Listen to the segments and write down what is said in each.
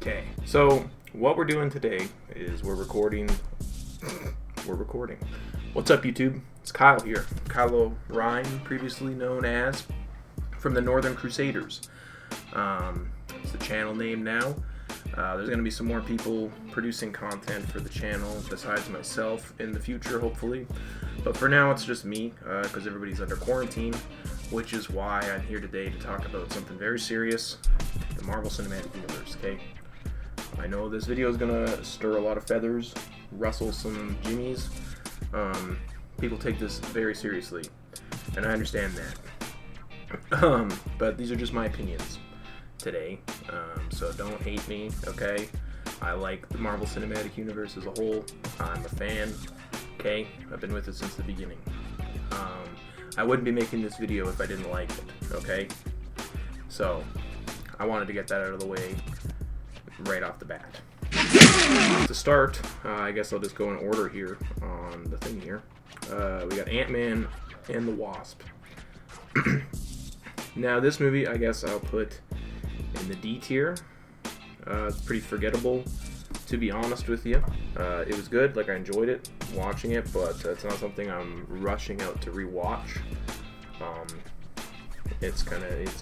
Okay, so what we're doing today is we're recording. What's up, YouTube? It's Kyle here. Kyle Ryan, previously known as from the Northern Crusaders. It's the channel name now. There's going to be some more people producing content for the channel besides myself in the future, hopefully. But for now, it's just me because everybody's under quarantine, which is why I'm here today to talk about something very serious, the Marvel Cinematic Universe, okay? I know this video is going to stir a lot of feathers, rustle some jimmies. People take this very seriously, and I understand that. But these are just my opinions today, so don't hate me, okay? I like the Marvel Cinematic Universe as a whole. I'm a fan, okay? I've been with it since the beginning. I wouldn't be making this video if I didn't like it, okay? So, I wanted to get that out of the way right off the bat. To start, I guess I'll just go in order here on the thing here. We got Ant-Man and the Wasp. Now, this movie, I guess I'll put in the D tier. It's pretty forgettable, to be honest with you. It was good, like I enjoyed it, watching it, but it's not something I'm rushing out to rewatch. It's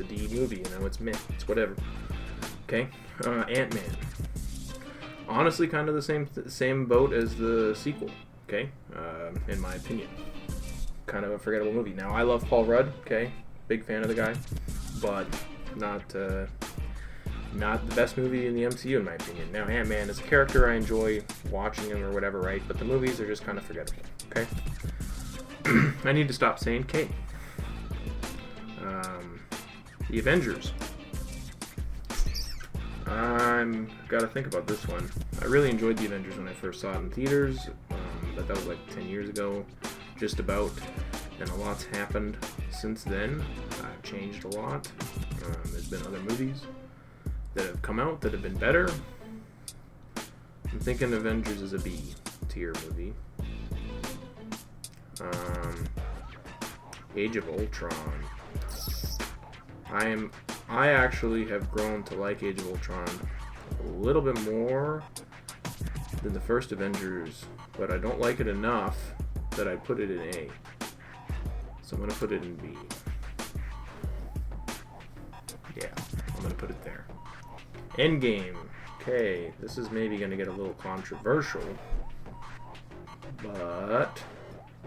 a D movie, you know, it's meh, it's whatever. Okay, Ant-Man. Honestly, kind of the same boat as the sequel, okay, in my opinion. Kind of a forgettable movie. Now, I love Paul Rudd, okay, big fan of the guy, but not the best movie in the MCU, in my opinion. Now, Ant-Man is a character, I enjoy watching him or whatever, right, but the movies are just kind of forgettable, okay? I need to stop saying K. The Avengers. I'm gotta think about this one. I really enjoyed The Avengers when I first saw it in theaters, but that was like 10 years ago, just about, and a lot's happened since then. I've changed a lot. There's been other movies that have come out that have been better. I'm thinking Avengers is a B tier movie. Age of Ultron. I actually have grown to like Age of Ultron a little bit more than the first Avengers, but I don't like it enough that I put it in A. So I'm going to put it in B. Yeah, I'm going to put it there. Endgame. Okay, this is maybe going to get a little controversial, but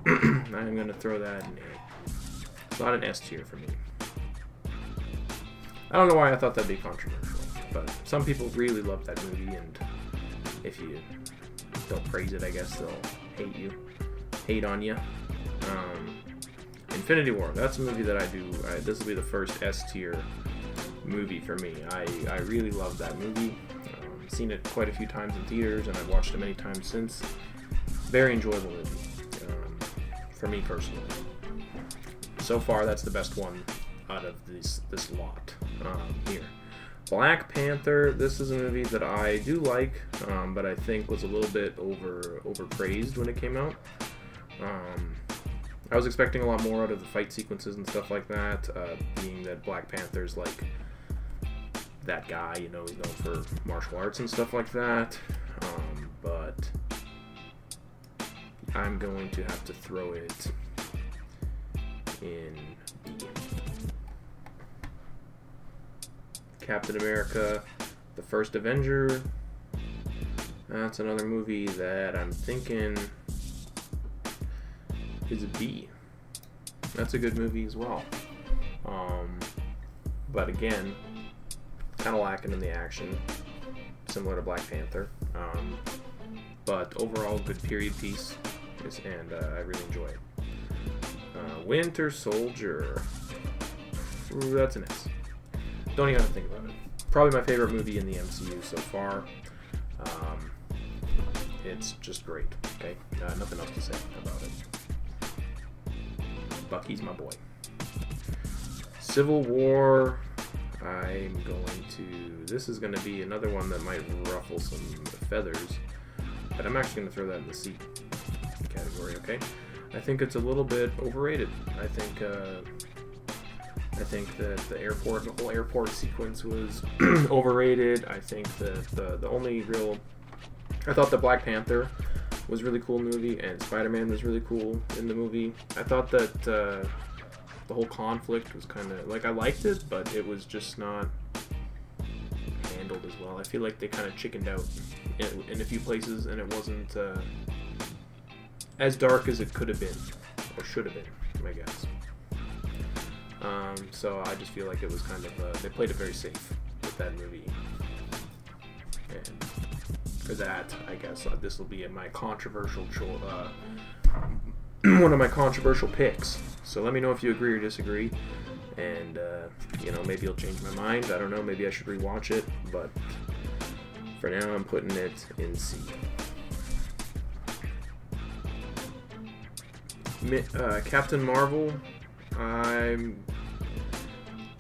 I'm going to throw that in A. It's not an S tier for me. I don't know why I thought that'd be controversial, but some people really love that movie, and if you don't praise it, I guess they'll hate on you. Infinity War, that's a movie that this will be the first S tier movie for me. I really love that movie. Seen it quite a few times in theaters, and I've watched it many times since. Very enjoyable movie, for me personally. So far, that's the best one out of this lot here. Black Panther, this is a movie that I do like, but I think was a little bit overpraised when it came out. I was expecting a lot more out of the fight sequences and stuff like that, being that Black Panther's like that guy, you know, he's known for martial arts and stuff like that, but I'm going to have to throw it in B. Captain America, the first Avenger. That's another movie that I'm thinking is a B. That's a good movie as well. But again, kind of lacking in the action, similar to Black Panther. But overall, good period piece, and I really enjoy it. Winter Soldier. Ooh, that's an S. Don't even have to think about it. Probably my favorite movie in the MCU so far. It's just great, okay? Nothing else to say about it. Bucky's my boy. Civil War. This is going to be another one that might ruffle some feathers, but I'm actually going to throw that in the C category, okay? I think it's a little bit overrated. I think I think that the whole airport sequence was overrated. I think that the only real... I thought the Black Panther was really cool in the movie, and Spider-Man was really cool in the movie. I thought that the whole conflict was kind of... Like, I liked it, but it was just not handled as well. I feel like they kind of chickened out in a few places, and it wasn't as dark as it could have been, or should have been, I guess. So I just feel like it was kind of... they played it very safe with that movie. And for that, I guess this will be my controversial one of my controversial picks. So let me know if you agree or disagree. And, maybe you'll change my mind. I don't know. Maybe I should rewatch it. But for now, I'm putting it in C. Captain Marvel, I'm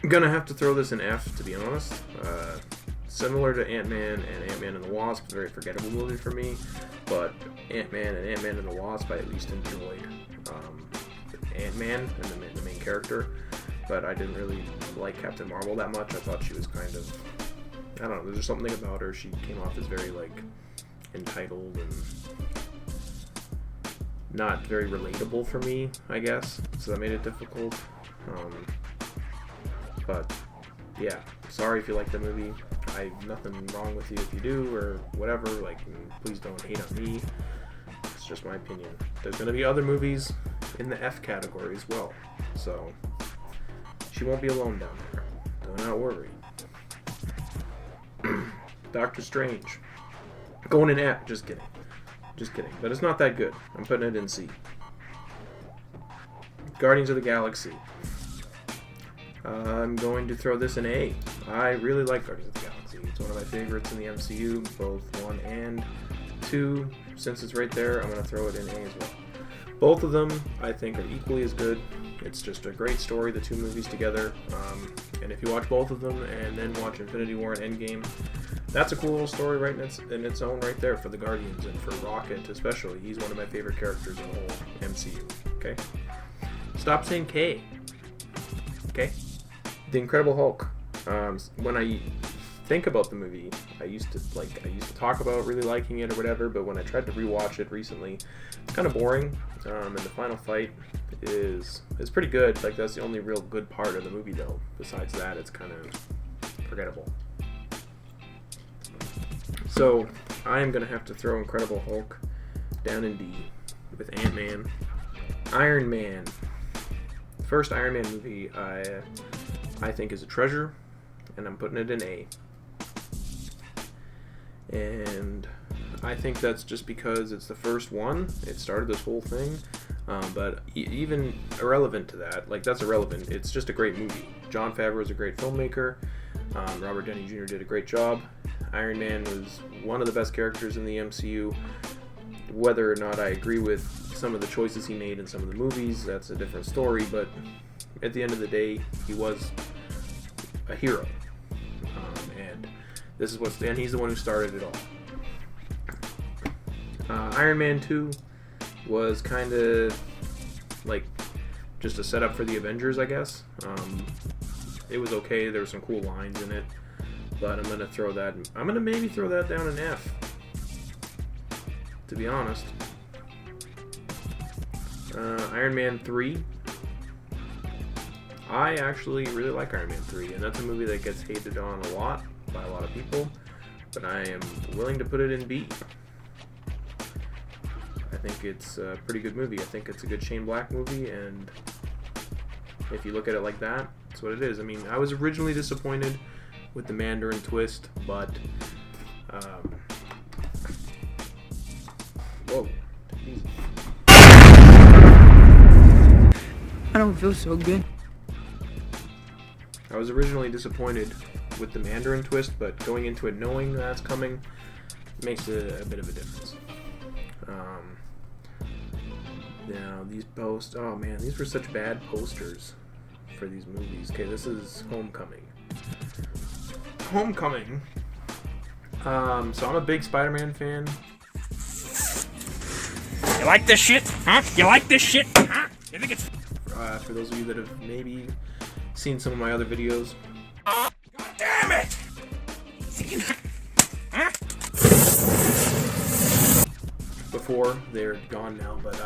gonna have to throw this in F, to be honest. Similar to Ant-Man and Ant-Man and the Wasp, very forgettable movie for me, but Ant-Man and Ant-Man and the Wasp, I at least enjoyed Ant-Man and the main character, but I didn't really like Captain Marvel that much. I thought she was kind of, I don't know, there's just something about her. She came off as very, entitled and not very relatable for me, I guess, so that made it difficult. But yeah, sorry if you like the movie. Nothing wrong with you if you do or whatever. Please don't hate on me. It's just my opinion. There's gonna be other movies in the F category as well, so she won't be alone down there. Do not worry. Doctor Strange, going in F. Just kidding. But it's not that good. I'm putting it in C. Guardians of the Galaxy. I'm going to throw this in A. I really like Guardians of the Galaxy. It's one of my favorites in the MCU, both 1 and 2. Since it's right there, I'm going to throw it in A as well. Both of them, I think, are equally as good. It's just a great story, the two movies together. And if you watch both of them and then watch Infinity War and Endgame, that's a cool little story right in its own right there for the Guardians and for Rocket especially. He's one of my favorite characters in the whole MCU. Okay? Stop saying K. Okay? The Incredible Hulk. When I think about the movie, I used to talk about really liking it or whatever, but when I tried to rewatch it recently, it's kind of boring. And the final fight is pretty good. That's the only real good part of the movie, though. Besides that, it's kind of forgettable. So I am gonna have to throw Incredible Hulk down in D with Ant-Man. Iron Man. The first Iron Man movie I think is a treasure, and I'm putting it in A. And I think that's just because it's the first one. It started this whole thing. But even irrelevant to that, that's irrelevant. It's just a great movie. Jon Favreau is a great filmmaker. Robert Downey Jr. did a great job. Iron Man was one of the best characters in the MCU. Whether or not I agree with some of the choices he made in some of the movies, that's a different story. But at the end of the day, he was a hero. And he's the one who started it all. Iron Man 2 was kind of just a setup for the Avengers, I guess. It was okay. There were some cool lines in it, but I'm gonna maybe throw that down in F, to be honest. Iron Man 3. I actually really like Iron Man 3, and that's a movie that gets hated on a lot by a lot of people, but I am willing to put it in B. I think it's a pretty good movie. I think it's a good Shane Black movie, and if you look at it like that, that's what it is. I mean, I was originally disappointed with the Mandarin twist, but whoa, easy. I don't feel so good. I was originally disappointed with the Mandarin twist, but going into it knowing that's coming makes a bit of a difference. Now these posts, oh man, these were such bad posters for these movies. Okay, this is Homecoming. So I'm a big Spider-Man fan. You like this shit? Huh? You like this shit? Huh? You think it's... For those of you that have maybe seen some of my other videos. God damn it! Before, they're gone now, but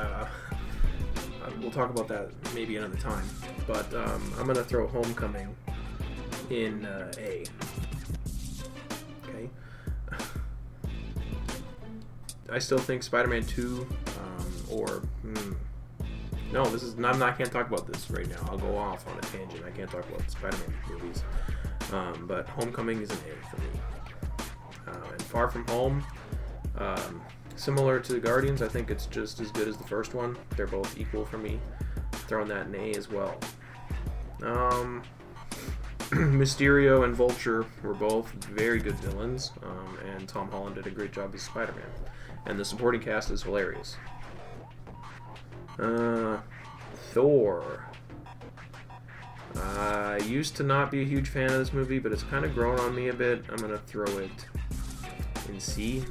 we'll talk about that maybe another time. But I'm gonna throw Homecoming in A. Okay. I still think Spider-Man 2 no, this is not. I can't talk about this right now. I'll go off on a tangent. I can't talk about the Spider-Man movies. But Homecoming is an A for me. And Far From Home, similar to Guardians, I think it's just as good as the first one. They're both equal for me. Throwing that in A as well. Mysterio and Vulture were both very good villains, and Tom Holland did a great job as Spider-Man. And the supporting cast is hilarious. Thor. I used to not be a huge fan of this movie, but it's kind of grown on me a bit. I'm going to throw it in C.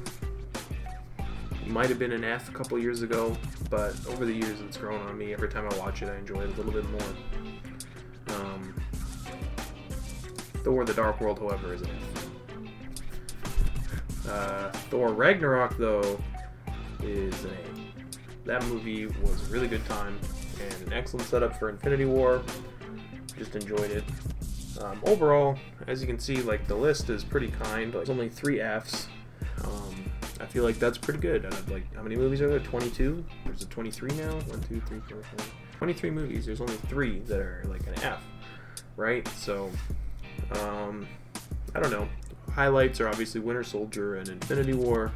It might have been an F a couple years ago, but over the years it's grown on me. Every time I watch it, I enjoy it a little bit more. Thor: The Dark World, however, is an F. Thor: Ragnarok, though, is an A. That movie was a really good time and an excellent setup for Infinity War. Just enjoyed it. Overall, as you can see, like, the list is pretty kind. There's only 3 Fs. I feel like that's pretty good. Out of, like, how many movies are there? 22? There's a 23 now? 1, 2, 3, 4, 5. 23 movies. There's only 3 that are like an F, right? So, I don't know. Highlights are obviously Winter Soldier and Infinity War.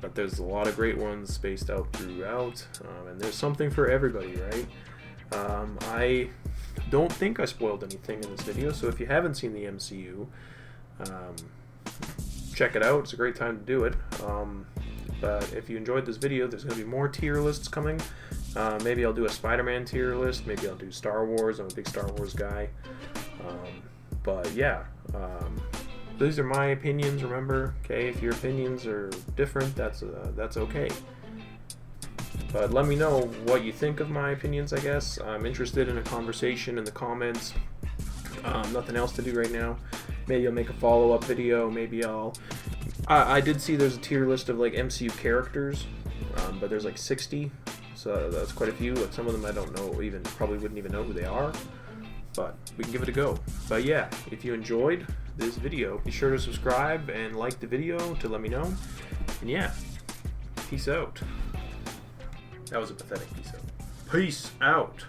But there's a lot of great ones spaced out throughout, and there's something for everybody, right? I don't think I spoiled anything in this video, so if you haven't seen the MCU, check it out. It's a great time to do it. But if you enjoyed this video, there's going to be more tier lists coming. Maybe I'll do a Spider-Man tier list. Maybe I'll do Star Wars. I'm a big Star Wars guy. But yeah. These are my opinions, remember, okay? If your opinions are different, that's okay. But let me know what you think of my opinions, I guess. I'm interested in a conversation in the comments. Nothing else to do right now. Maybe I'll make a follow-up video. Maybe I did see there's a tier list of, like, MCU characters, but there's, like, 60, so that's quite a few. Like, some of them I don't know, probably wouldn't even know who they are. But we can give it a go. But yeah, if you enjoyed this video, be sure to subscribe and like the video to let me know. And yeah, peace out. That was a pathetic peace out. Peace out.